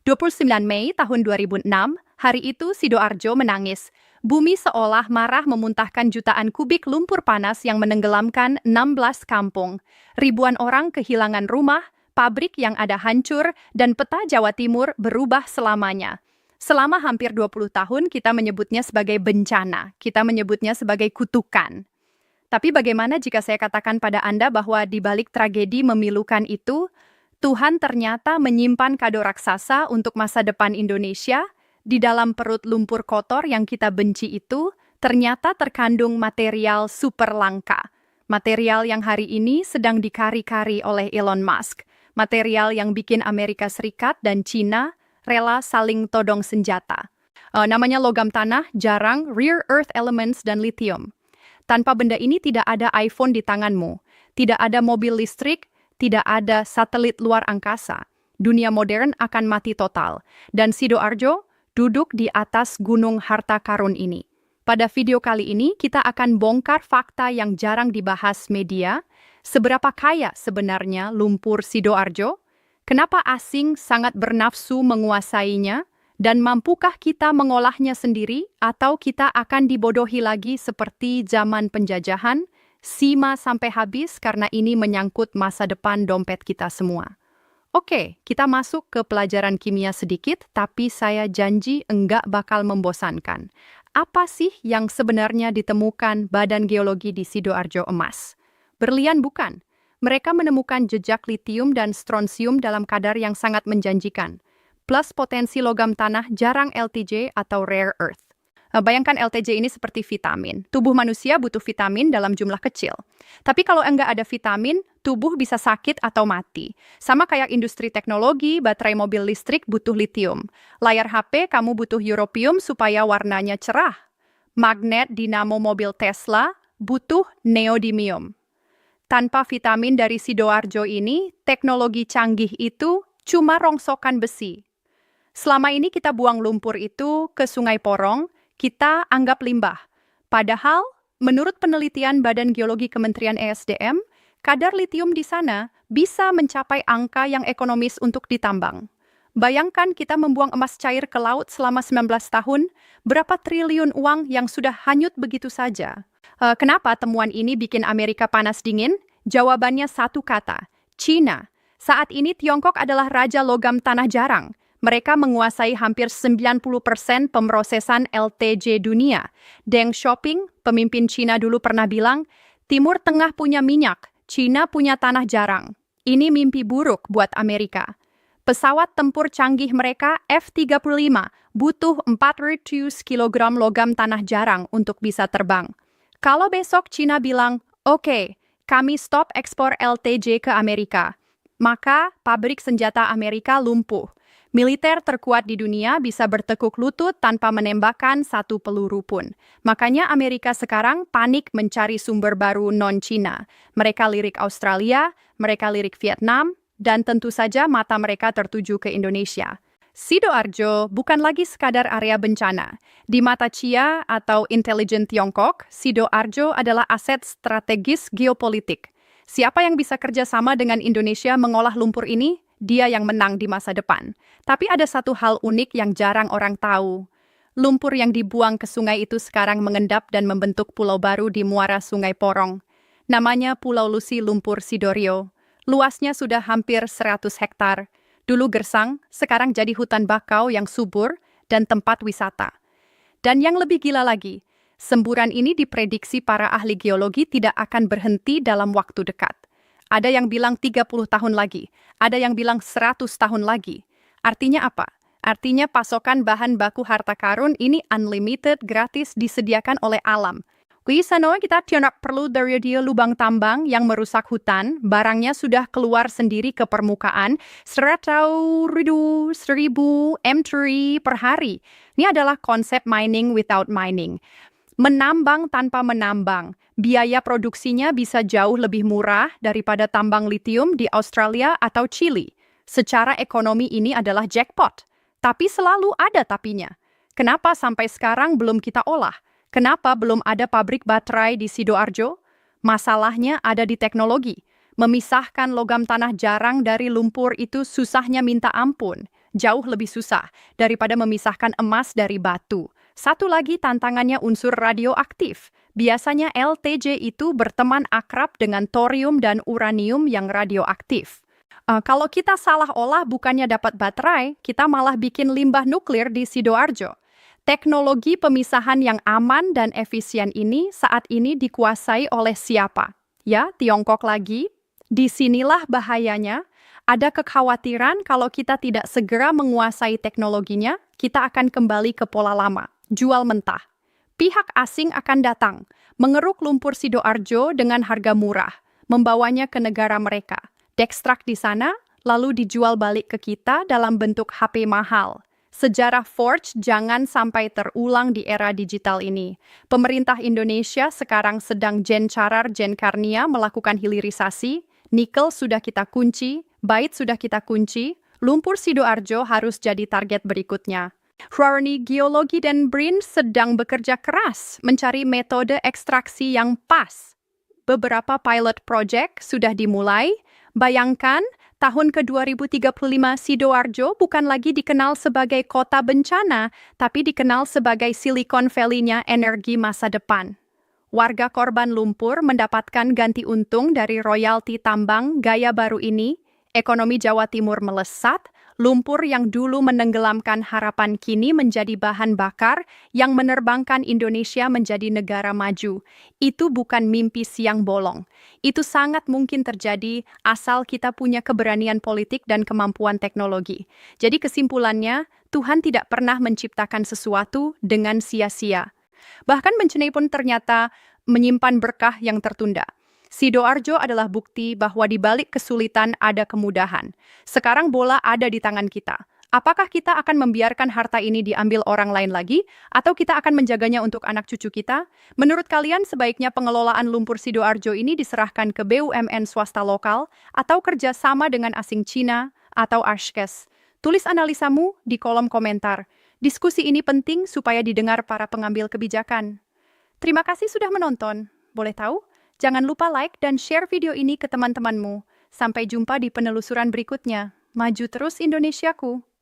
29 Mei tahun 2006, hari itu Sidoarjo menangis. Bumi seolah marah memuntahkan jutaan kubik lumpur panas yang menenggelamkan 16 kampung. Ribuan orang kehilangan rumah, pabrik yang ada hancur, dan peta Jawa Timur berubah selamanya. Selama hampir 20 tahun kita menyebutnya sebagai bencana, kita menyebutnya sebagai kutukan. Tapi bagaimana jika saya katakan pada Anda bahwa di balik tragedi memilukan itu, Tuhan ternyata menyimpan kado raksasa untuk masa depan Indonesia. Di dalam perut lumpur kotor yang kita benci itu, ternyata terkandung material super langka. Material yang hari ini sedang dikari-kari oleh Elon Musk. Material yang bikin Amerika Serikat dan China rela saling todong senjata. Namanya logam tanah, jarang, rare earth elements, dan lithium. Tanpa benda ini tidak ada iPhone di tanganmu, tidak ada mobil listrik, tidak ada satelit luar angkasa. Dunia modern akan mati total. Dan Sidoarjo duduk di atas gunung harta karun ini. Pada video kali ini, kita akan bongkar fakta yang jarang dibahas media. Seberapa kaya sebenarnya lumpur Sidoarjo? Kenapa asing sangat bernafsu menguasainya? Dan mampukah kita mengolahnya sendiri? Atau kita akan dibodohi lagi seperti zaman penjajahan? Sima sampai habis karena ini menyangkut masa depan dompet kita semua. Oke, kita masuk ke pelajaran kimia sedikit, tapi saya janji enggak bakal membosankan. Apa sih yang sebenarnya ditemukan Badan Geologi di Sidoarjo Emas? Berlian bukan. Mereka menemukan jejak litium dan strontium dalam kadar yang sangat menjanjikan. Plus potensi logam tanah jarang LTJ atau rare earth. Bayangkan LTJ ini seperti vitamin. Tubuh manusia butuh vitamin dalam jumlah kecil. Tapi kalau enggak ada vitamin, tubuh bisa sakit atau mati. Sama kayak industri teknologi, baterai mobil listrik butuh litium. Layar HP kamu butuh europium supaya warnanya cerah. Magnet dinamo mobil Tesla butuh neodymium. Tanpa vitamin dari Sidoarjo ini, teknologi canggih itu cuma rongsokan besi. Selama ini kita buang lumpur itu ke Sungai Porong, kita anggap limbah. Padahal, menurut penelitian Badan Geologi Kementerian ESDM, kadar litium di sana bisa mencapai angka yang ekonomis untuk ditambang. Bayangkan kita membuang emas cair ke laut selama 19 tahun, berapa triliun uang yang sudah hanyut begitu saja. Kenapa temuan ini bikin Amerika panas dingin? Jawabannya satu kata, China. Saat ini Tiongkok adalah raja logam tanah jarang. Mereka menguasai hampir 90% pemrosesan LTJ dunia. Deng Xiaoping, pemimpin China dulu pernah bilang, Timur Tengah punya minyak, China punya tanah jarang. Ini mimpi buruk buat Amerika. Pesawat tempur canggih mereka F-35 butuh 400 kg logam tanah jarang untuk bisa terbang. Kalau besok China bilang, oke, kami stop ekspor LTJ ke Amerika, maka pabrik senjata Amerika lumpuh. Militer terkuat di dunia bisa bertekuk lutut tanpa menembakkan satu peluru pun. Makanya Amerika sekarang panik mencari sumber baru non-Cina. Mereka lirik Australia, mereka lirik Vietnam, dan tentu saja mata mereka tertuju ke Indonesia. Sidoarjo bukan lagi sekadar area bencana. Di mata Chia atau intelijen Tiongkok, Sidoarjo adalah aset strategis geopolitik. Siapa yang bisa kerjasama dengan Indonesia mengolah lumpur ini? Dia yang menang di masa depan. Tapi ada satu hal unik yang jarang orang tahu. Lumpur yang dibuang ke sungai itu sekarang mengendap dan membentuk pulau baru di muara Sungai Porong. Namanya Pulau Lusi Lumpur Sidorio. Luasnya sudah hampir 100 hektar. Dulu gersang, sekarang jadi hutan bakau yang subur dan tempat wisata. Dan yang lebih gila lagi, semburan ini diprediksi para ahli geologi tidak akan berhenti dalam waktu dekat. Ada yang bilang 30 tahun lagi, ada yang bilang 100 tahun lagi. Artinya apa? Artinya pasokan bahan baku harta karun ini unlimited, gratis, disediakan oleh alam. Kita tidak perlu dari dia lubang tambang yang merusak hutan, barangnya sudah keluar sendiri ke permukaan 100.000 M3 per hari. Ini adalah konsep mining without mining. Menambang tanpa menambang, biaya produksinya bisa jauh lebih murah daripada tambang litium di Australia atau Chili. Secara ekonomi ini adalah jackpot. Tapi selalu ada tapinya. Kenapa sampai sekarang belum kita olah? Kenapa belum ada pabrik baterai di Sidoarjo? Masalahnya ada di teknologi. Memisahkan logam tanah jarang dari lumpur itu susahnya minta ampun. Jauh lebih susah daripada memisahkan emas dari batu. Satu lagi tantangannya unsur radioaktif. Biasanya LTJ itu berteman akrab dengan thorium dan uranium yang radioaktif. Kalau kita salah olah bukannya dapat baterai, kita malah bikin limbah nuklir di Sidoarjo. Teknologi pemisahan yang aman dan efisien ini saat ini dikuasai oleh siapa? Ya, Tiongkok lagi. Disinilah bahayanya. Ada kekhawatiran kalau kita tidak segera menguasai teknologinya, kita akan kembali ke pola lama, jual mentah. Pihak asing akan datang, mengeruk lumpur Sidoarjo dengan harga murah, membawanya ke negara mereka, dekstrak di sana, lalu dijual balik ke kita dalam bentuk HP mahal. Sejarah forge jangan sampai terulang di era digital ini. Pemerintah Indonesia sekarang sedang gencarar-genkarnia melakukan hilirisasi, nikel sudah kita kunci, bait sudah kita kunci, lumpur Sidoarjo harus jadi target berikutnya. Rarni Geologi dan BRIN sedang bekerja keras mencari metode ekstraksi yang pas. Beberapa pilot project sudah dimulai. Bayangkan, tahun ke-2035 Sidoarjo bukan lagi dikenal sebagai kota bencana, tapi dikenal sebagai Silicon Valley-nya energi masa depan. Warga korban lumpur mendapatkan ganti untung dari royalti tambang gaya baru ini. Ekonomi Jawa Timur melesat, lumpur yang dulu menenggelamkan harapan kini menjadi bahan bakar yang menerbangkan Indonesia menjadi negara maju. Itu bukan mimpi siang bolong. Itu sangat mungkin terjadi asal kita punya keberanian politik dan kemampuan teknologi. Jadi kesimpulannya, Tuhan tidak pernah menciptakan sesuatu dengan sia-sia. Bahkan bencana pun ternyata menyimpan berkah yang tertunda. Sidoarjo adalah bukti bahwa di balik kesulitan ada kemudahan. Sekarang bola ada di tangan kita. Apakah kita akan membiarkan harta ini diambil orang lain lagi, atau kita akan menjaganya untuk anak cucu kita? Menurut kalian, sebaiknya pengelolaan lumpur Sidoarjo ini diserahkan ke BUMN swasta lokal, atau kerja sama dengan asing Cina, atau Ashkes? Tulis analisamu di kolom komentar. Diskusi ini penting supaya didengar para pengambil kebijakan. Terima kasih sudah menonton. Boleh tahu? Jangan lupa like dan share video ini ke teman-temanmu. Sampai jumpa di penelusuran berikutnya. Maju terus Indonesiaku!